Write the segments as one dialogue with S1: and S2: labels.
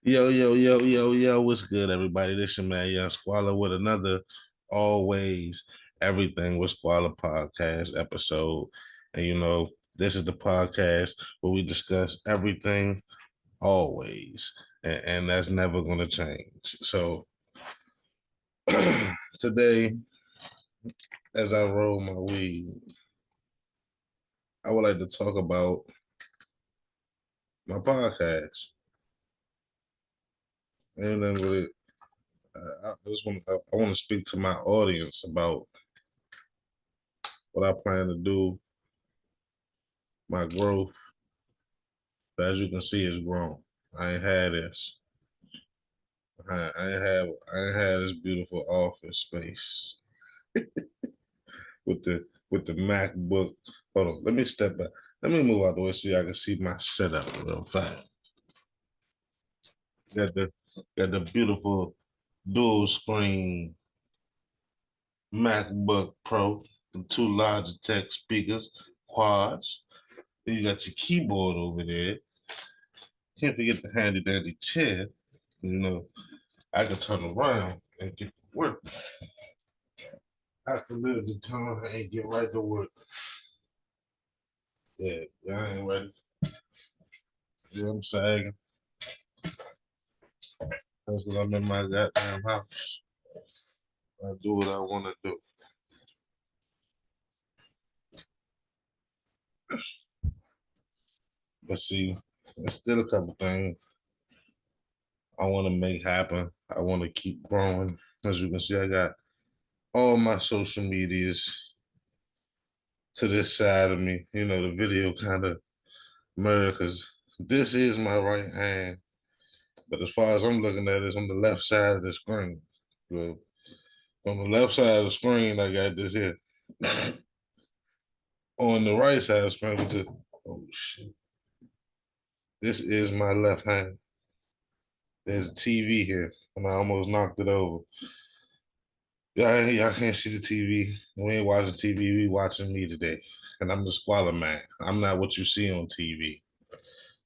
S1: Yo, what's good, everybody? This your man, Young Squalla, with another always everything with Squalla podcast episode. And this is the podcast where we discuss everything always, and that's never going to change. So today, as I roll my weed, I would like to talk about my podcast. And then with it, I want to speak to my audience about what I plan to do, my growth. But as you can see, it's grown. I ain't had this. I ain't had this beautiful office space with the MacBook. Hold on, let me step back. Let me move out the way so y'all can see my setup real fast. Got the beautiful dual screen MacBook Pro, the two Logitech speakers, quads. Then you got your keyboard over there. Can't forget the handy dandy chair. You know, I can turn around and get to work. I can literally turn around and get right to work. Yeah, I ain't ready. Yeah, I'm sagging. That's what I'm in my goddamn house. I do what I want to do. But see, there's still a couple things I want to make happen. I want to keep growing. As you can see, I got all my social medias to this side of me. The video kind of mirror because this is my right hand. But as far as I'm looking at it, it's on the left side of the screen. So on the left side of the screen, I got this here. On the right side of the screen, oh shit. This is my left hand. There's a TV here, and I almost knocked it over. Y'all can't see the TV. We ain't watching TV. We watching me today, and I'm the Squalla man. I'm not what you see on TV.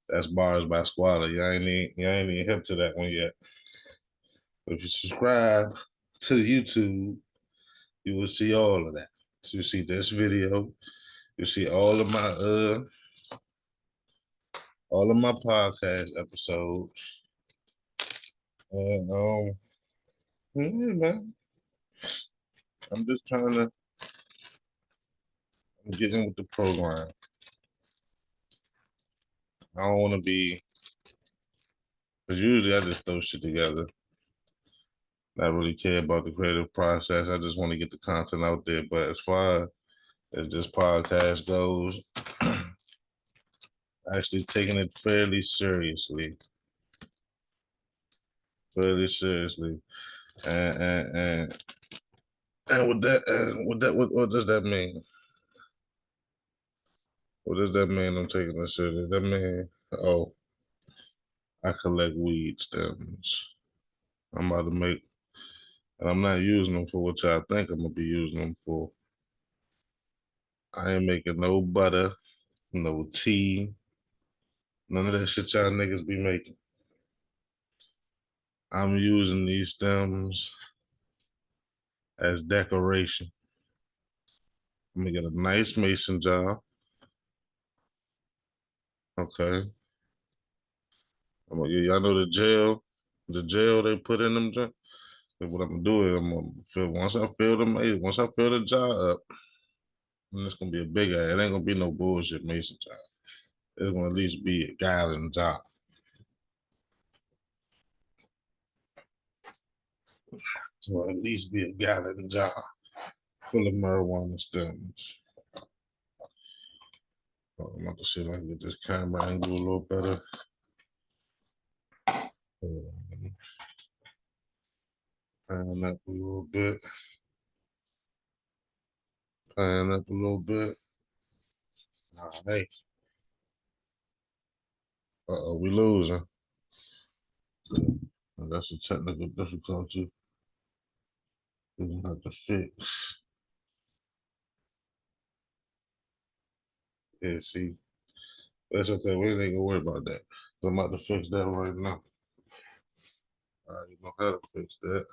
S1: That's bars by Squalla. Y'all ain't even hip to that one yet. But if you subscribe to the YouTube, you will see all of that. So you see this video. You see all of my podcast episodes. And yeah, man. I'm just trying to get in with the program. I don't want to be, because usually I just throw shit together. Not really care about the creative process. I just want to get the content out there. But as far as this podcast goes, actually taking it fairly seriously. And what does that mean? What does that mean? I'm taking it serious. That mean, oh, I collect weed stems. I'm about to make, and I'm not using them for what y'all think I'm gonna be using them for. I ain't making no butter, no tea, none of that shit y'all niggas be making. I'm using these stems as decoration. I'm gonna get a nice mason jar. Okay. Y'all know the gel they put in them. What I'm gonna do is I'm gonna fill once I fill the jar up, and it's gonna be a big ass. It ain't gonna be no bullshit mason jar. It's gonna at least be a gallon jar. So at least be a gallon jar full of marijuana stems. I'm about to see if I can get this camera angle a little better. Pan up a little bit. Pan up a little bit. All right. We losing. That's a technical difficulty. We have to fix. Yeah, see, that's okay. We ain't gonna worry about that. I'm about to fix that right now. I already know how to fix that.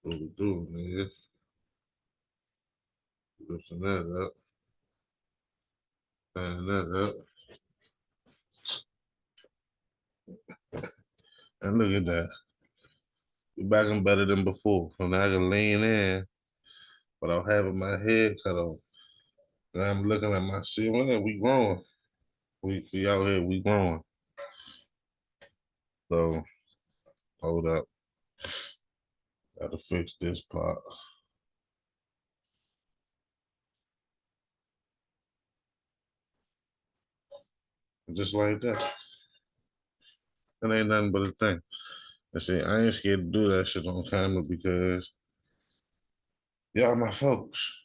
S1: What we do, nigga. Loosen that up. Turn that up. And look at that. You're back and better than before. So now I can lean in without having my head cut off. Now I'm looking at my ceiling. We growing. We out here. We growing. So hold up. Gotta fix this part. Just like that. It ain't nothing but a thing. I say I ain't scared to do that shit on camera because y'all my folks.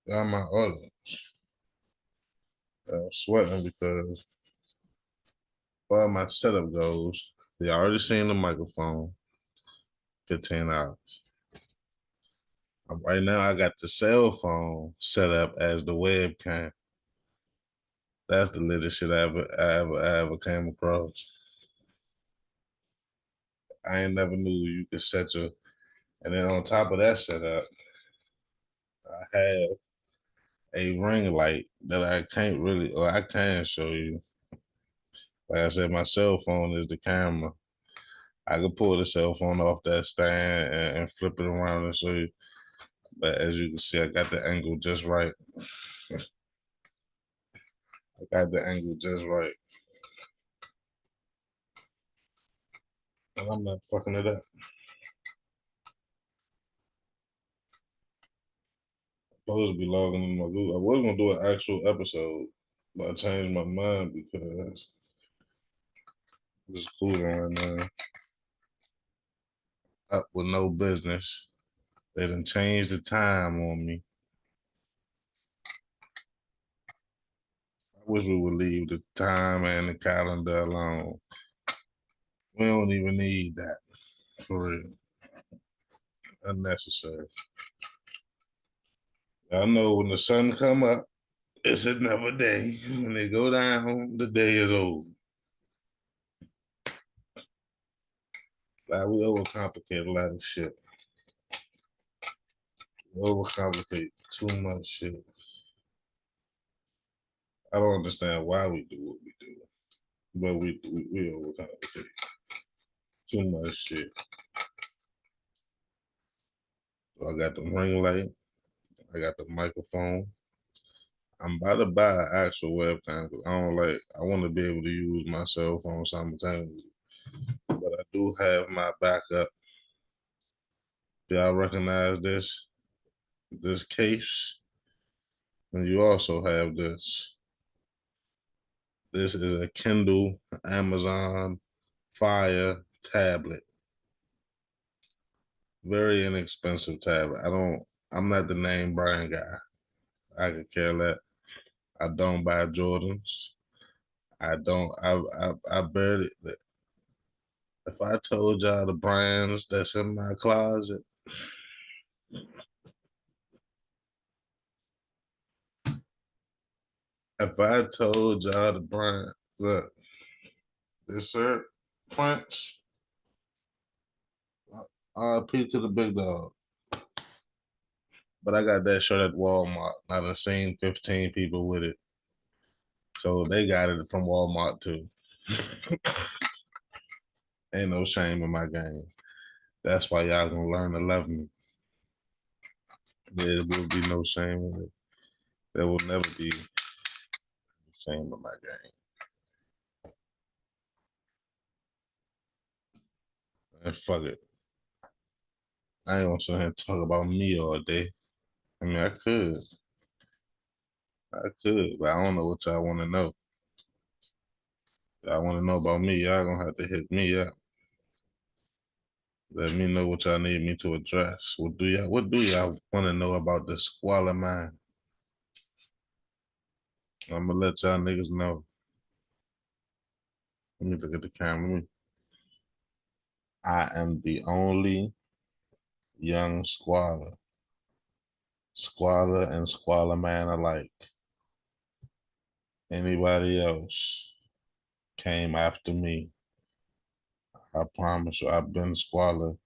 S1: Y'all my audience. I'm sweating because as far as my setup goes, they already seen the microphone, $15. Right now I got the cell phone set up as the webcam. That's the latest shit I ever came across. I ain't never knew you could set your, and then on top of that setup, I have a ring light that I can't really, or I can show you. Like I said, my cell phone is the camera. I could pull the cell phone off that stand and flip it around and show you. But as you can see, I got the angle just right. I got the angle just right. And I'm not fucking it up. Supposed to be logging in my Google. I was gonna do an actual episode, but I changed my mind because it's cool right now. Up with no business. They done changed the time on me. I wish we would leave the time and the calendar alone. We don't even need that for real. Unnecessary. I know when the sun come up, it's another day. When they go down, the day is over. Like we overcomplicate a lot of shit. We overcomplicate too much shit. I don't understand why we do what we do, but we overcomplicate too much shit. So I got the ring light. I got the microphone. I'm about to buy an actual webcam because I don't like. I want to be able to use my cell phone simultaneously, but I do have my backup. Y'all recognize this case? And you also have this. This is a Kindle Amazon Fire tablet. Very inexpensive tablet. I'm not the name brand guy. I could care less. I don't buy Jordans. I barely, if I told y'all the brands that's in my closet, if I told y'all the brand, look, this shirt, Prince, RP to the big dog. But I got that shirt at Walmart. I done seen 15 people with it. So they got it from Walmart too. Ain't no shame in my game. That's why y'all gonna learn to love me. There will be no shame in it. There will never be shame in my game. And fuck it. I ain't gonna sit here and talk about me all day. I mean, I could, but I don't know what y'all want to know. Y'all want to know about me? Y'all gonna have to hit me up. Let me know what y'all need me to address. What do y'all want to know about the Squalla mine? I'm gonna let y'all niggas know. Let me look at the camera. I am the only young Squalla. Squalla and Squalla man alike. Anybody else came after me I promise you, I've been Squalla.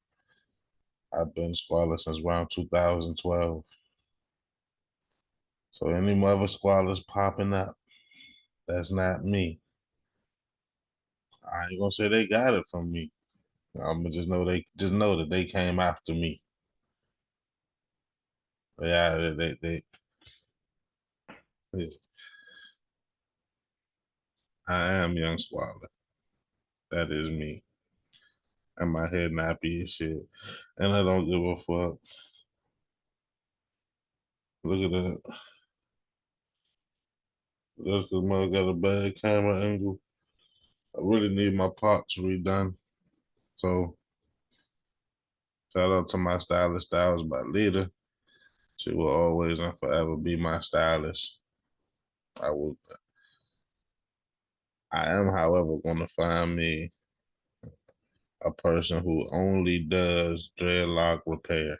S1: I've been Squalla since around 2012. So any mother Squallas popping up, that's not me. I ain't gonna say they got it from me. I'm gonna just know that they came after me. Yeah, I am young Squalla. That is me. And my head nappy as shit. And I don't give a fuck. Look at that. That's because mother got a bad camera angle. I really need my parts redone. So shout out to my stylist, Styles by Leader. She will always and forever be my stylist. I will. I am, however, going to find me a person who only does dreadlock repair.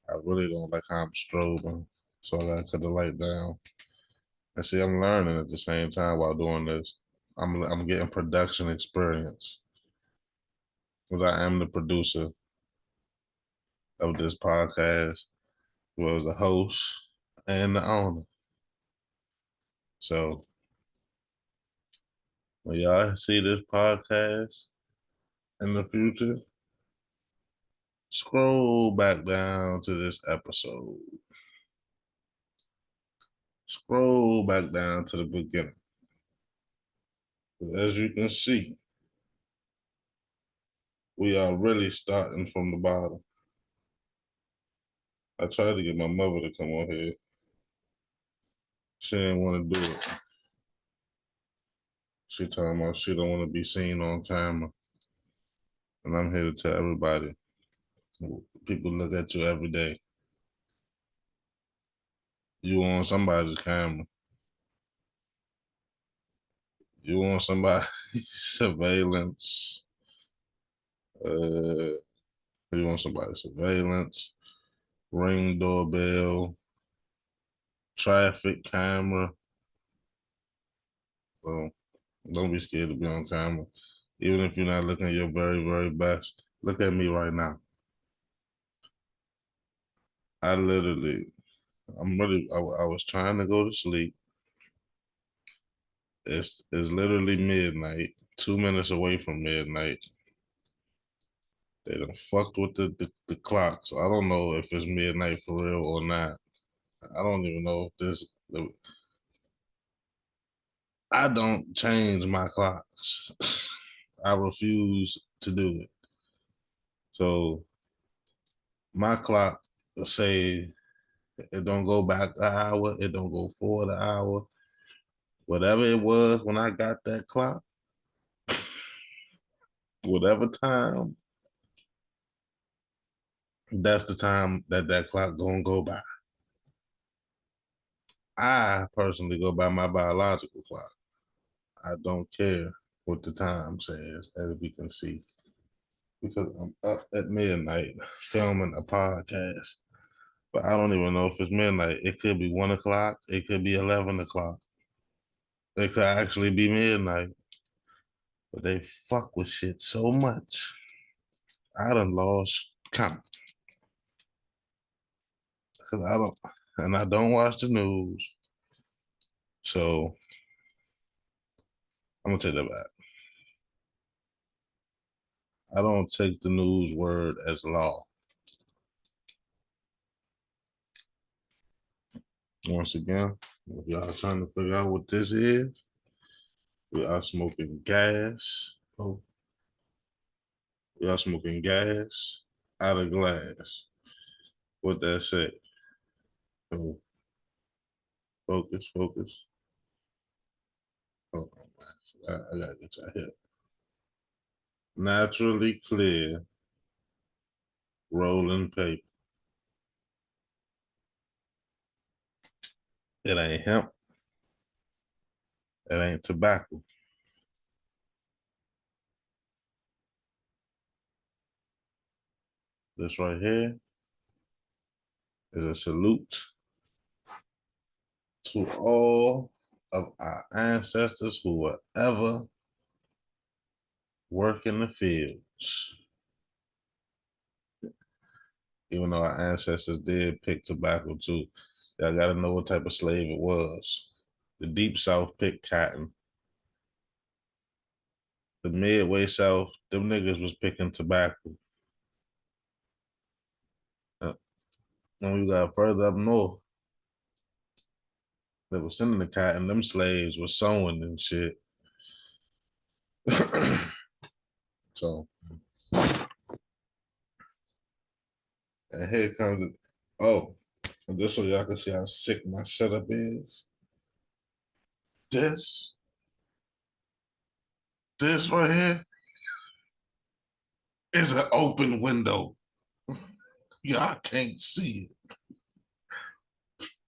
S1: I really don't like how I'm strobing, so I gotta cut the light down. And see, I'm learning at the same time while doing this. I'm getting production experience because I am the producer of this podcast, was the host and the owner. So when y'all see this podcast in the future, scroll back down to this episode. Scroll back down to the beginning. As you can see, we are really starting from the bottom. I tried to get my mother to come on here. She didn't want to do it. She told me she don't want to be seen on camera. And I'm here to tell everybody, people look at you every day. You on somebody's camera. You on somebody's surveillance. You on somebody's surveillance, ring doorbell, traffic camera. So don't be scared to be on camera. Even if you're not looking your very, very best. Look at me right now. I literally, I was trying to go to sleep. It's literally midnight, 2 minutes away from midnight. They done fucked with the clock, so I don't know if it's midnight for real or not. I don't even know if I don't change my clocks. I refuse to do it. So my clock say it don't go back an hour, it don't go forward an hour. Whatever it was when I got that clock, whatever time, that's the time that clock gonna go by. I personally go by my biological clock. I don't care what the time says, as we can see, because I'm up at midnight filming a podcast. But I don't even know if it's midnight. It could be 1 o'clock. It could be 11 o'clock. It could actually be midnight. But they fuck with shit so much. I done lost count. Cause I don't watch the news. So I'm gonna take that back. I don't take the news word as law. Once again, if y'all trying to figure out what this is, we are smoking gas. Oh, we are smoking gas out of glass. What that say? Oh, focus, focus. Hold on, man. I gotta get y'all here. Naturally clear rolling paper. It ain't hemp. It ain't tobacco. This right here is a salute to all of our ancestors who were ever work in the fields. Even though our ancestors did pick tobacco too, y'all got to know what type of slave it was. The deep South picked cotton. The midway South, them niggas was picking tobacco. And we got further up north, they were sending the cotton. Them slaves were sewing and shit. So, and here comes the, oh, and just so y'all can see how sick my setup is. This, this right here is an open window. Y'all can't see it.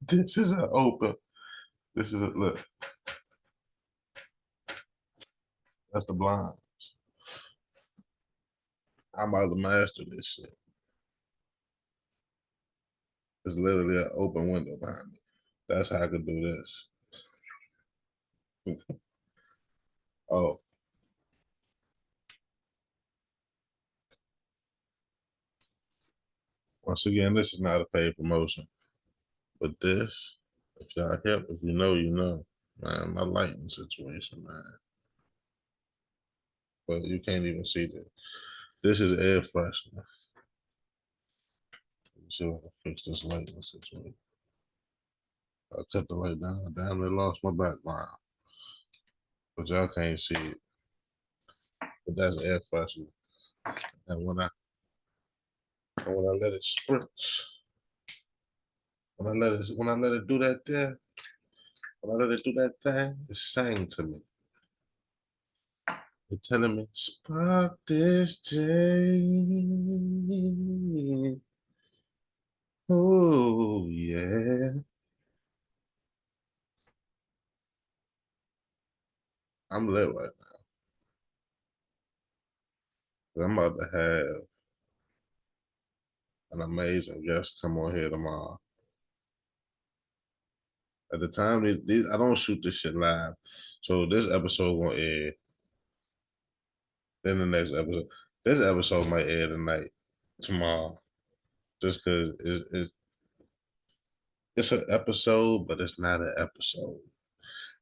S1: This is an open. This is a look. That's the blind. I'm about to master this shit. It's literally an open window behind me. That's how I could do this. Oh, once again, this is not a paid promotion, but this, if y'all help, if you know, you know, man, my lighting situation, man. But you can't even see this. This is air freshener. So I can fix this lighting situation. I cut the light down. I damn near lost my background. But y'all can't see it. But that's air freshener. And when I let it spritz, when I let it do that there, when I let it do that thing, it's saying to me. They're telling me, spark this J. Oh, yeah. I'm lit right now. I'm about to have an amazing guest come on here tomorrow. At the time, I don't shoot this shit live. So this episode gonna air. Then the next episode. This episode might air tonight, tomorrow. Just because it's an episode, but it's not an episode.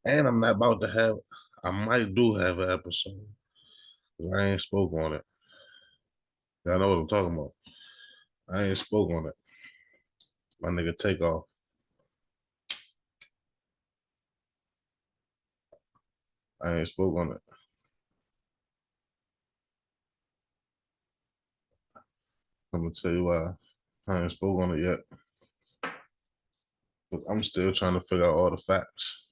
S1: And I'm not about to have, I might do have an episode. I ain't spoke on it. Y'all know what I'm talking about. I ain't spoke on it. My nigga take off. I ain't spoke on it. I'm gonna tell you why. I ain't spoke on it yet. But I'm still trying to figure out all the facts.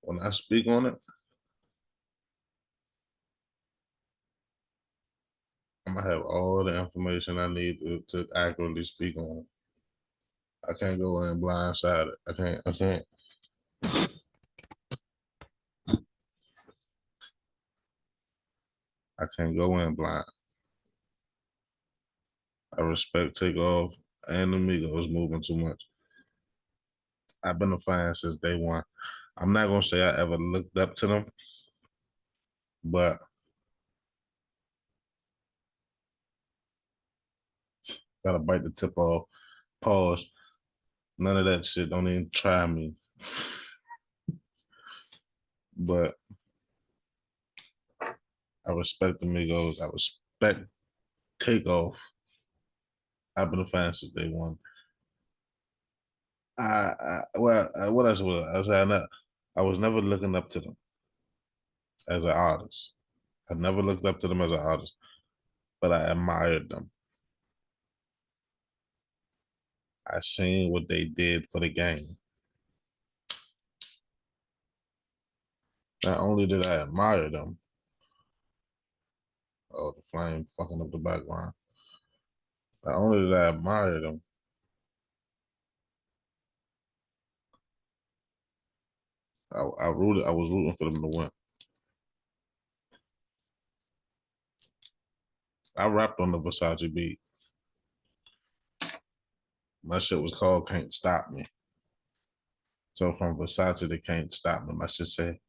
S1: When I speak on it, I'm gonna have all the information I need to accurately speak on it. I can't go in blindsided. I can't. I can't go in blind. I respect Takeoff and the Migos moving too much. I've been a fan since day one. I'm not gonna say I ever looked up to them, but gotta bite the tip off. Pause. None of that shit. Don't even try me. But I respect the Migos. I respect Takeoff. I've been a fan since day one. What else was I? I was never looking up to them as an artist. I never looked up to them as an artist, but I admired them. I seen what they did for the game. Not only did I admire them, oh, the flame fucking up the background. Not only did I admire them, I was rooting for them to win. I rapped on the Versace beat. My shit was called Can't Stop Me. So from Versace to Can't Stop Me, my shit said,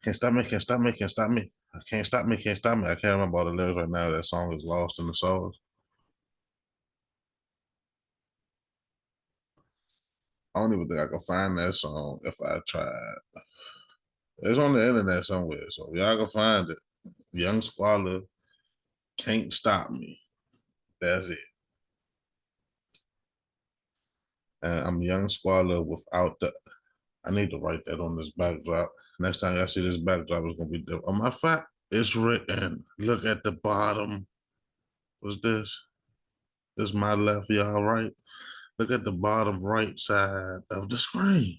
S1: can't stop me, can't stop me, can't stop me. I can't stop me, can't stop me. I can't remember all the lyrics right now. That song is lost in the sauce. I don't even think I could find that song if I tried. It's on the internet somewhere, so y'all can find it. Young Squalla, Can't Stop Me. That's it. And I'm Young Squalla without the. I need to write that on this backdrop. Next time y'all see this backdrop, it's gonna be different. On my fact, it's written. Look at the bottom. What's this? This is my left, y'all right. Look at the bottom right side of the screen.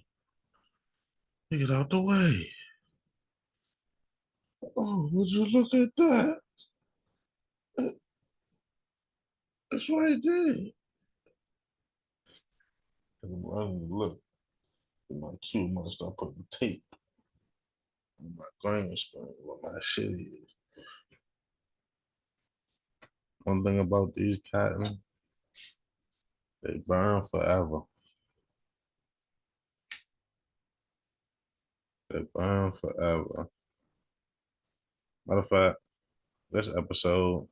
S1: Get out the way. Oh, would you look at that? It's right there. Look, my cue must start putting tape on my green screen. What my shit is. One thing about these cotton, they burn forever. They burn forever. Matter of fact, this episode,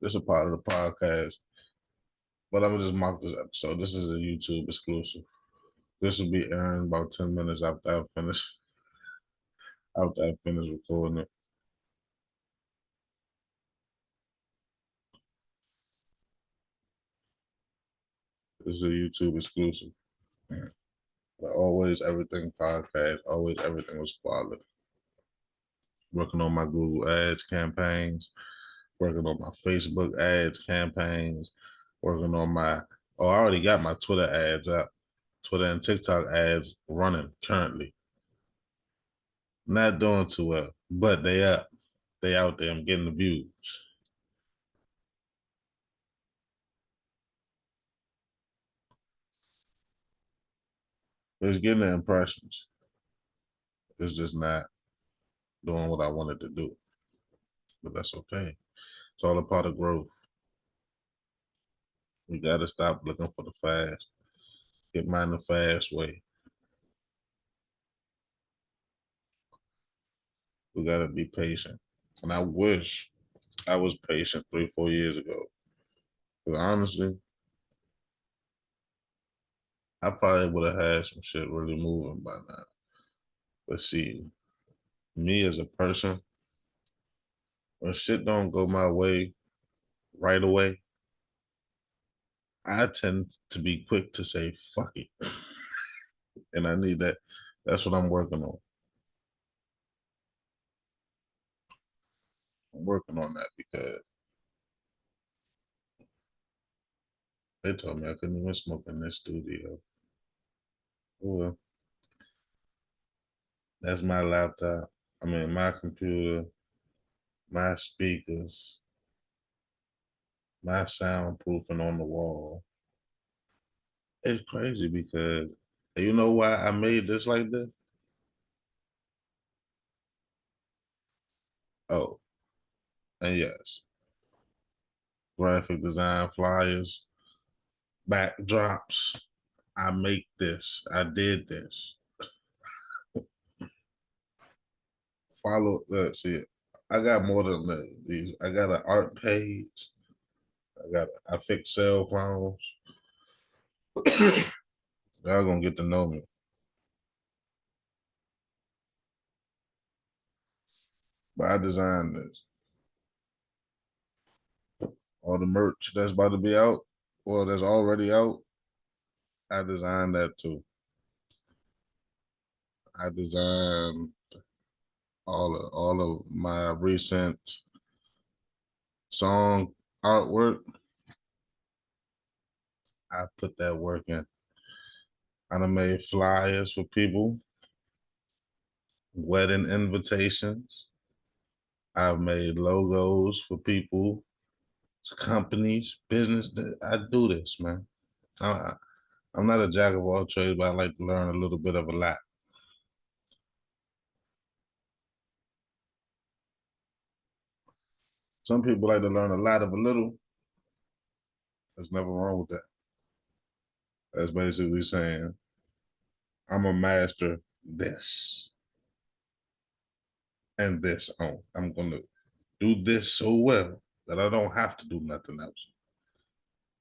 S1: this is a part of the podcast, but I'm gonna just mark this episode. This is a YouTube exclusive. This will be airing about 10 minutes after I finish recording it. This is a YouTube exclusive. But always everything podcast, always everything was quality. Working on my Google Ads campaigns, working on my Facebook ads campaigns, working on my, oh, I already got my Twitter ads up, Twitter and TikTok ads running currently. Not doing too well, but they up. They out there. I'm getting the views. It's getting the impressions. It's just not doing what I wanted to do. But that's okay. It's all a part of growth. We gotta stop looking for the fast. Get mine the fast way. We gotta be patient. And I wish I was patient 3, 4 years ago. Because honestly, I probably would have had some shit really moving by now. But see, me as a person, when shit don't go my way right away, I tend to be quick to say fuck it. And I need that. That's what I'm working on. I'm working on that because they told me I couldn't even smoke in this studio. Well, that's my laptop. I mean, my computer, my speakers, my soundproofing on the wall. It's crazy because you know why I made this like this? Oh, and yes, graphic design, flyers, backdrops. I make this. I did this. Follow. Let's see. I got more than these. I got an art page. I fix cell phones. Y'all gonna get to know me. But I designed this. All the merch that's about to be out, well, that's already out. I designed that too. I designed all of my recent song artwork. I put that work in. I done made flyers for people, wedding invitations. I've made logos for people, companies, business. I do this, man. I'm not a jack of all trades, but I like to learn a little bit of a lot. Some people like to learn a lot of a little. There's nothing wrong with that. That's basically saying I'm a master this and this on. I'm gonna do this so well that I don't have to do nothing else.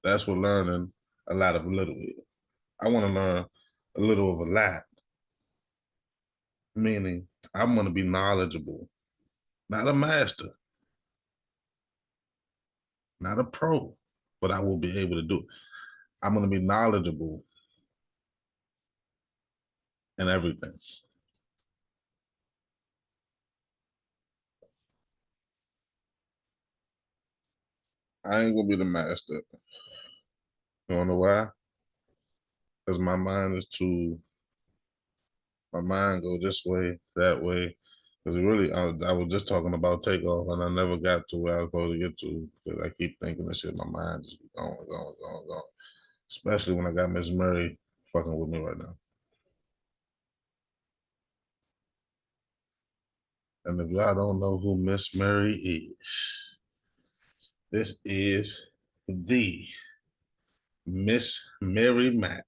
S1: That's what learning a lot of little is. I want to learn a little of a lot, meaning I'm gonna be knowledgeable, not a master, not a pro, but I will be able to do it. I'm gonna be knowledgeable in everything. I ain't gonna be the master. You wanna know why? Because my mind go this way, that way. Because really, I was just talking about takeoff, and I never got to where I was supposed to get to because I keep thinking this shit. My mind just be going, going, going, going. Especially when I got Miss Murray fucking with me right now. And if y'all don't know who Miss Murray is, this is the Miss Mary Mack.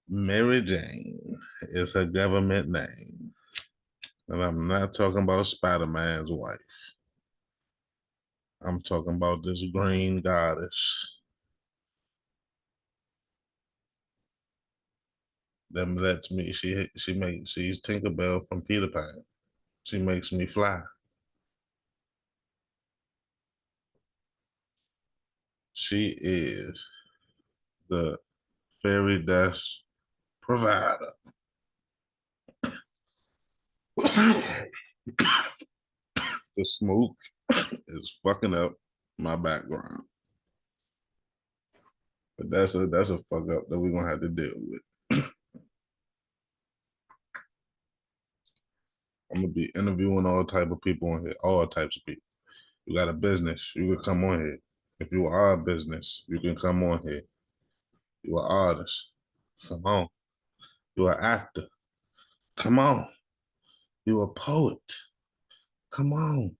S1: Mary Jane is her government name. And I'm not talking about Spider-Man's wife. I'm talking about this green goddess that lets me. She's Tinkerbell from Peter Pan. She makes me fly. She is the fairy dust provider. The smoke is fucking up my background. But that's a fuck up that we're gonna have to deal with. I'm gonna be interviewing all type of people on here, all types of people. You got a business, you can come on here. If you are a business, you can come on here. You are an artist, come on. You are an actor, come on. You a poet, come on.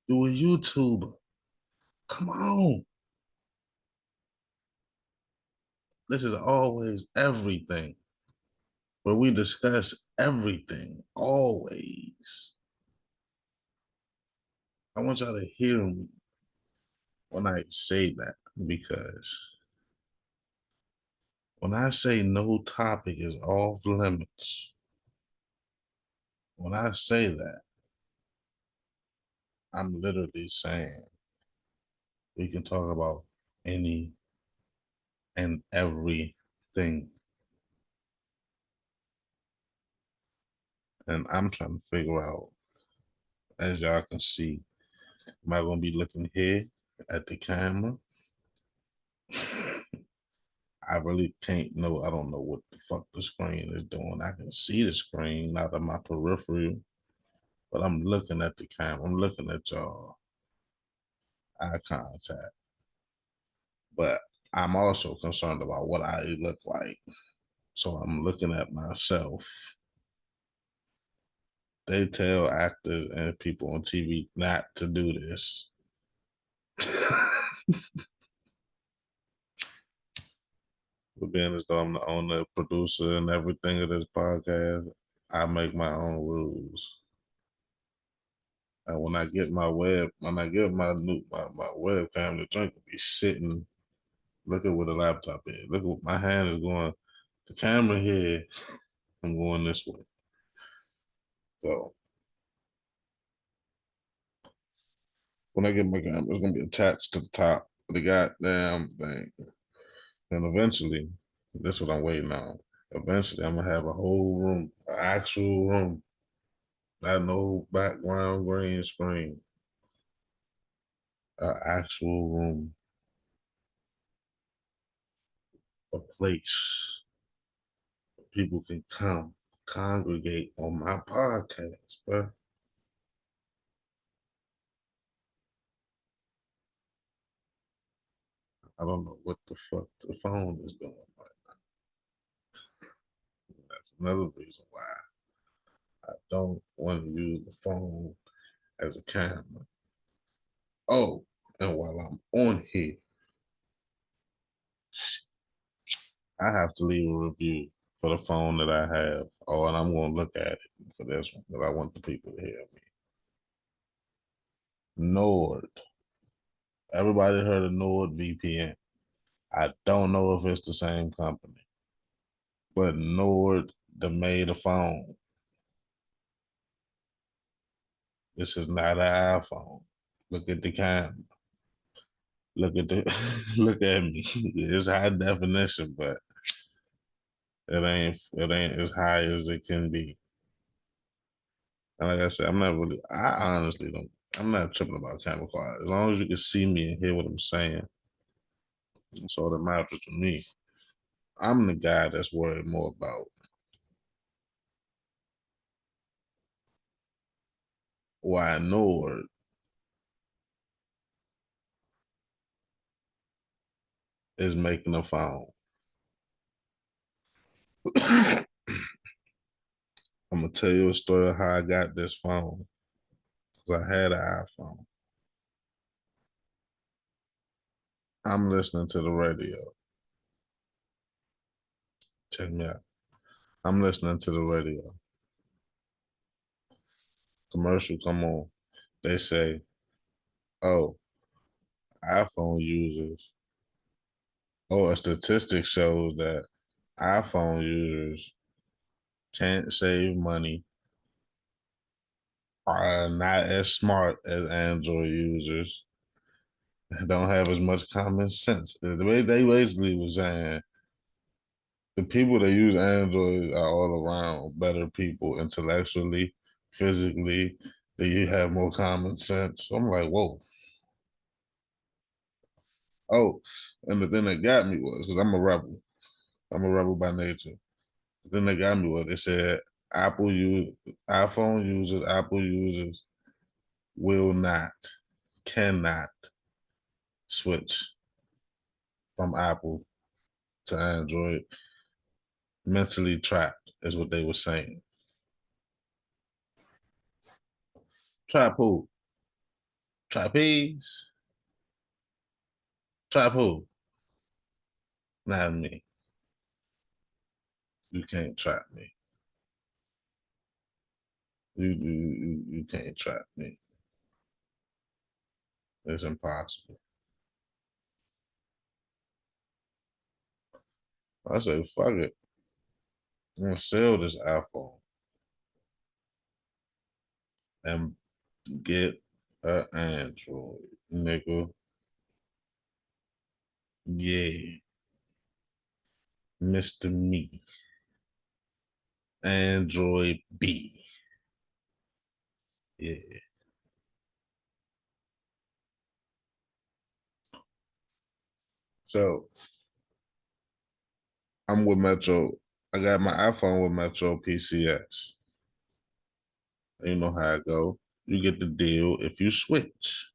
S1: You a YouTuber, come on. This is always everything, where we discuss everything, always. I want y'all to hear me when I say that, because when I say no topic is off limits, when I say that, I'm literally saying we can talk about any and everything. And I'm trying to figure out, as y'all can see, am I gonna be looking here at the camera? I really can't know. I don't know what the fuck the screen is doing. I can see the screen, not on my peripheral, but I'm looking at the camera. I'm looking at y'all eye contact. But I'm also concerned about what I look like. So I'm looking at myself. They tell actors and people on TV not to do this. But being as though I'm the owner, producer, and everything of this podcast, I make my own rules. And when I get my webcam, the joint will be sitting. Look at where the laptop is. Look at what my hand is going. The camera here, I'm going this way. So when I get my camera, it's gonna be attached to the top of the goddamn thing. And eventually, that's what I'm waiting on. Eventually, I'm gonna have a whole room, an actual room, not no background green screen, an actual room, a place where people can come congregate on my podcast, bro. I don't know what the fuck the phone is doing right now. That's another reason why I don't want to use the phone as a camera. Oh, and while I'm on here, I have to leave a review for the phone that I have. Oh, and I'm gonna look at it for this one because I want the people to hear me. Nord. Everybody heard of Nord VPN. I don't know if it's the same company, but Nord that made a phone. This is not an iPhone. Look at the camera. Look at the look at me. It's high definition, but it ain't as high as it can be. And like I said, I honestly don't, I'm not tripping about camera quality. As long as you can see me and hear what I'm saying, that's all that matters to me. I'm the guy that's worried more about why Nord is making a phone. I'm gonna tell you a story of how I got this phone. Because I had an iPhone. I'm listening to the radio. Check me out. I'm listening to the radio. Commercial come on. They say, oh, iPhone users, a statistic shows that iPhone users can't save money, are not as smart as Android users, don't have as much common sense. The way they basically was saying, the people that use Android are all around better people intellectually, physically. That you have more common sense. So I'm like, whoa. Oh, and the thing that got me was because I'm a rebel. I'm a rebel by nature. The thing that got me was they said iPhone users, Apple users will not, cannot switch from Apple to Android. Mentally trapped is what they were saying. Trap who? Trapeze? Trap who? Not me. You can't trap me. You can't trap me. It's impossible. I say, fuck it. I'm gonna sell this iPhone and get an Android, nigga. Yeah, Mr. Me. Android B. Yeah. So I'm with Metro. I got my iPhone with Metro PCS. You know how it go. You get the deal if you switch.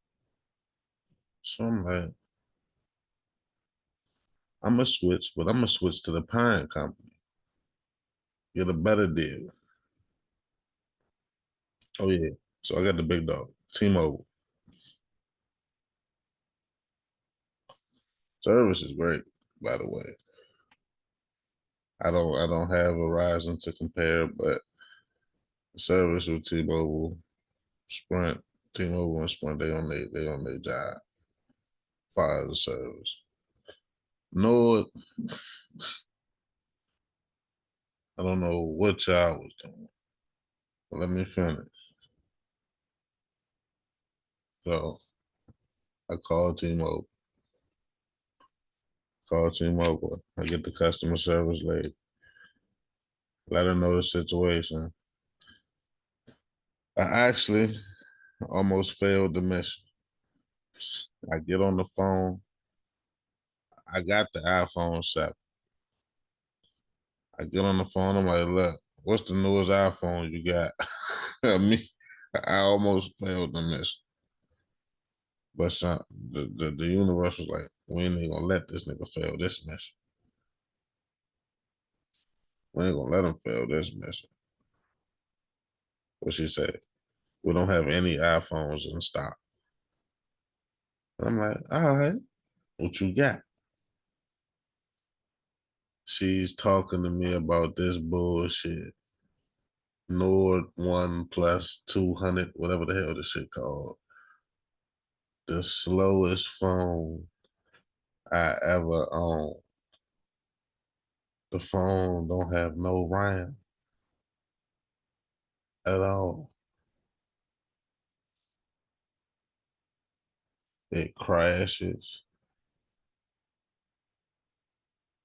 S1: So I'm like, I'm gonna switch, but I'm gonna switch to the parent company. Get a better deal. Oh yeah. So I got the big dog, T-Mobile. Service is great, by the way. I don't have Verizon to compare, but service with T-Mobile, Sprint, T-Mobile and Sprint, they on their job. Fire the service. No, I don't know what y'all was doing. But let me finish. So I called T-Mobile. Call T-Mobile. I get the customer service lady. Let her know the situation. I actually almost failed the mission. I get on the phone. I got the iPhone 7. I get on the phone. I'm like, look, what's the newest iPhone you got? Me, I almost failed the mission. But the universe was like, we ain't even gonna let this nigga fail this mission. We ain't gonna let him fail this mission. What she said, we don't have any iPhones in stock. And I'm like, all right, what you got? She's talking to me about this bullshit. Nord One Plus 200, whatever the hell this shit called. The slowest phone I ever owned. The phone don't have no RAM at all. It crashes.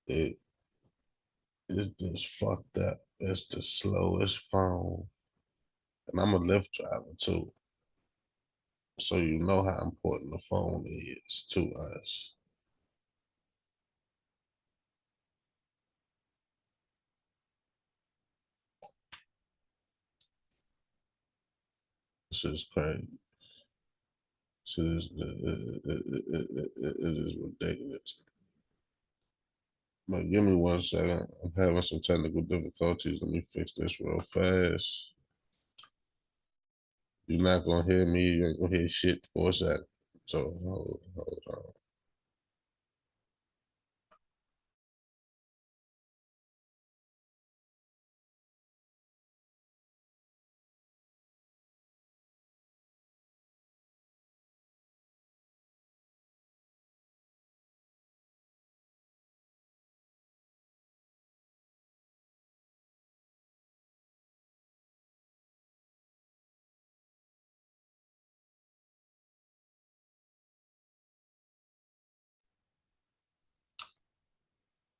S1: It is just fucked up. It's the slowest phone. And I'm a Lyft driver too. So you know how important the phone is to us. This is crazy. So it is ridiculous. But give me 1 second. I'm having some technical difficulties. Let me fix this real fast. You're not gonna hear me. You ain't gonna hear shit for a second. So hold on.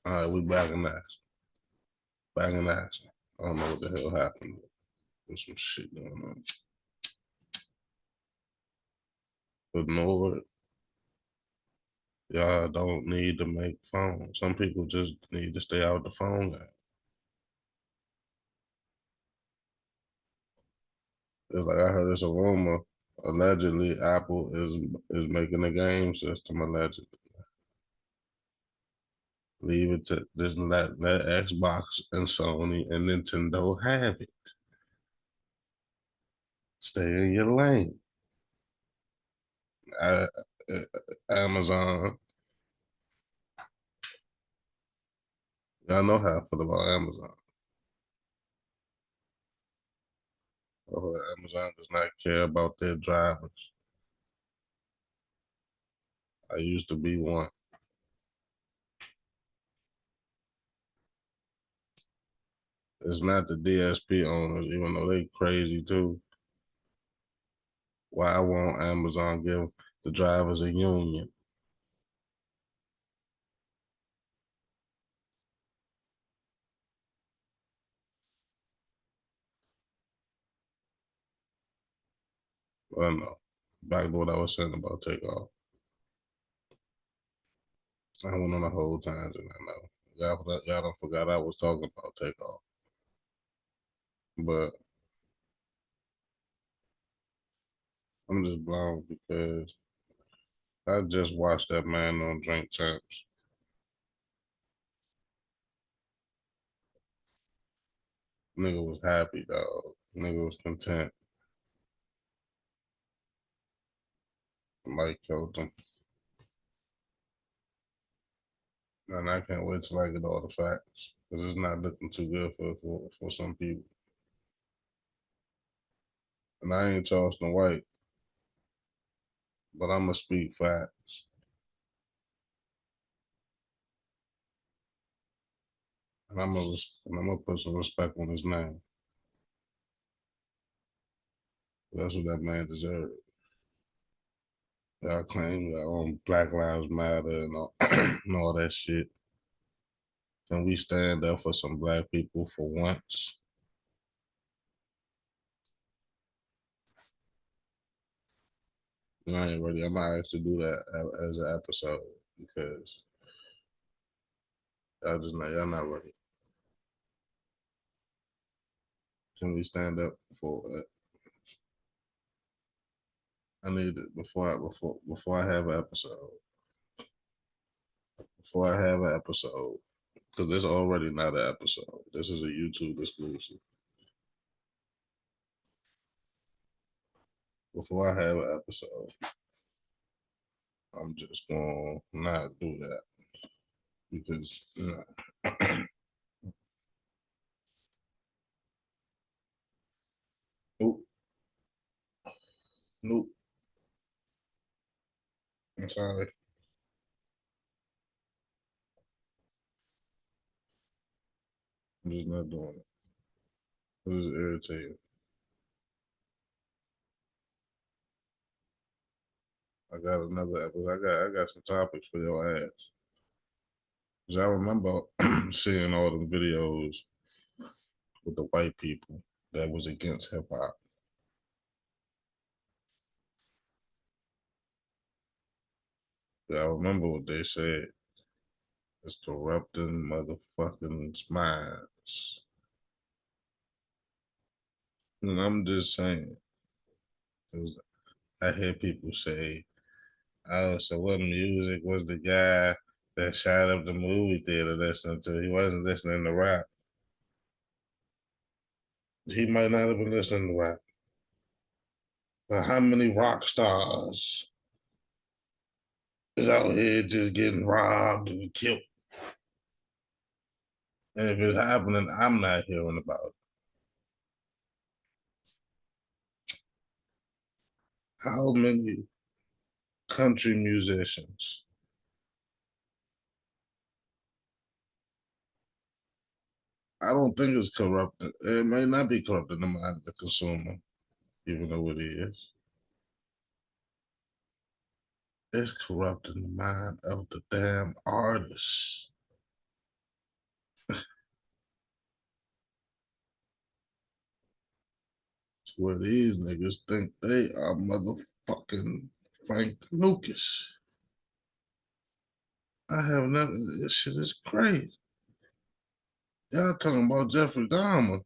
S1: All right, we back in action. Back in action. I don't know what the hell happened. There's some shit going on. But Lord, y'all don't need to make phones. Some people just need to stay out the phone game. It's like I heard there's a rumor. Allegedly, Apple is making a game system. Allegedly, leave it to just let Xbox and Sony and Nintendo have it. Stay in your lane. I, Amazon. Y'all know how I feel about Amazon. Amazon does not care about their drivers. I used to be one. It's not the DSP owners, even though they crazy too. Why won't Amazon give the drivers a union? Well, no. Back to what I was saying about takeoff. I went on a whole tangent. I know. Y'all don't forgot I was talking about takeoff. But I'm just blown because I just watched that man on Drink Champs. Nigga was happy, dog. Nigga was content. Mike killed him. And I can't wait till I get all the facts. Because it's not looking too good for some people. And I ain't Charleston White, but I'm going to speak facts. And I'm gonna put some respect on his name. That's what that man deserves. Y'all claim y'all own Black Lives Matter and all, and all that shit. Can we stand up for some black people for once? I ain't ready. I might actually do that as an episode because y'all not ready. Can we stand up for it? I need it before I have an episode. Before I have an episode, because this already not an episode. This is a YouTube exclusive. Before I have an episode, I'm just gonna not do that. because nope, nope. I'm sorry. I'm just not doing it. It was irritating. I got another episode. I got some topics for your ass. Cause I remember seeing all the videos with the white people that was against hip hop. I remember what they said. It's corrupting motherfucking minds. And I'm just saying, 'cause I hear people say, oh, so what music was the guy that shot up the movie theater listening to? He wasn't listening to rap. He might not have been listening to rap. But how many rock stars is out here just getting robbed and killed? And if it's happening, I'm not hearing about it. How many country musicians? I don't think it's corrupting. It may not be corrupting the mind of the consumer, even though it is. It's corrupting the mind of the damn artists. It's where these niggas think they are motherfucking Frank Lucas. I have never. This shit is crazy. Y'all talking about Jeffrey Dahmer?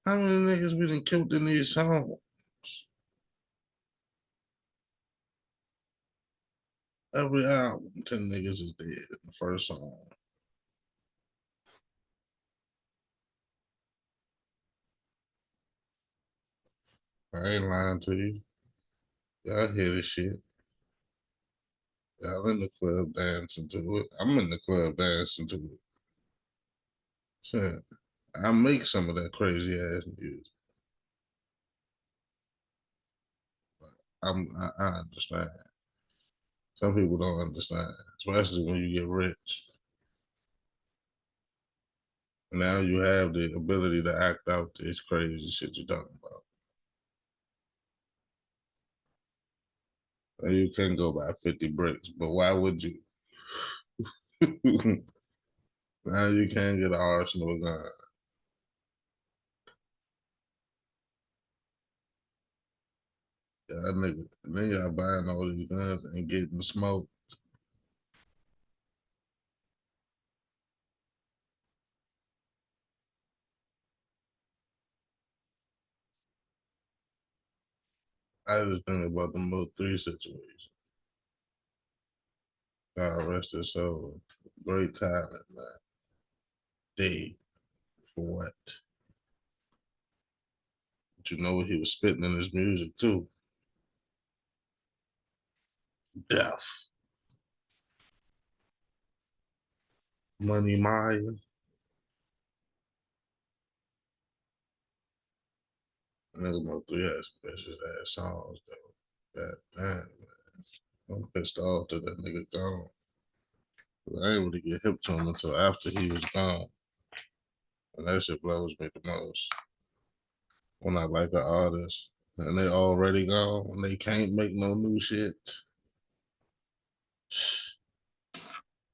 S1: How many niggas we done killed in these songs? Every album, 10 niggas is dead in the first song. I ain't lying to you. Y'all hear this shit. Y'all in the club dancing to it. I'm in the club dancing to it. Shit. I make some of that crazy ass music. I understand. Some people don't understand, especially when you get rich. Now you have the ability to act out this crazy shit you're talking about. And you can go buy 50 bricks, but why would you? Now you can't get an arsenal gun. Yeah, nigga, then y'all buying all these guns and getting smoked. I just think about the Mo 3 situation. God rest his soul. Great talent, man. Dead. For what? But you know what he was spitting in his music too? Death. Money Maya. Nigga Mo 3 has some vicious ass songs though. God damn, man. I'm pissed off that that nigga gone. I ain't really get hip to him until after he was gone. And that shit blows me the most. When I like an artist and they already gone and they can't make no new shit.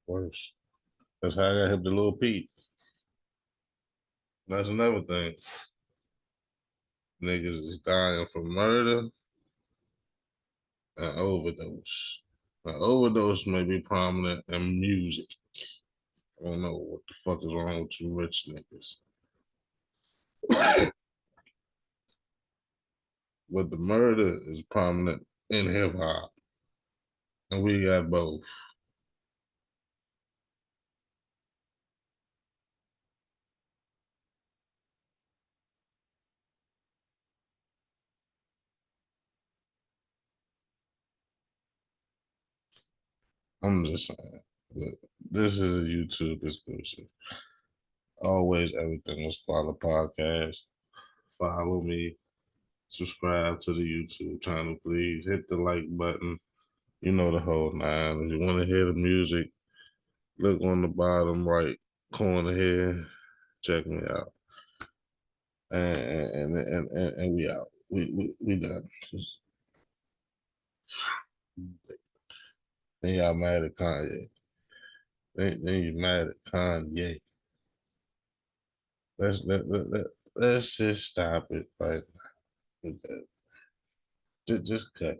S1: Worse. That's how I got hip to Lil Peep. That's another thing. Niggas is dying from murder and overdose. An overdose may be prominent in music. I don't know what the fuck is wrong with you rich niggas. But the murder is prominent in hip hop. And we got both. I'm just saying. But This is a YouTube exclusive. Always everything was Squalla Podcast. Follow me. Subscribe to the YouTube channel, please. Hit the like button. You know the whole nine. If you want to hear the music, look on the bottom right corner here. Check me out. And we out. We done. Then y'all mad at Kanye. Then you mad at Kanye. Let's just stop it right now. Just cut.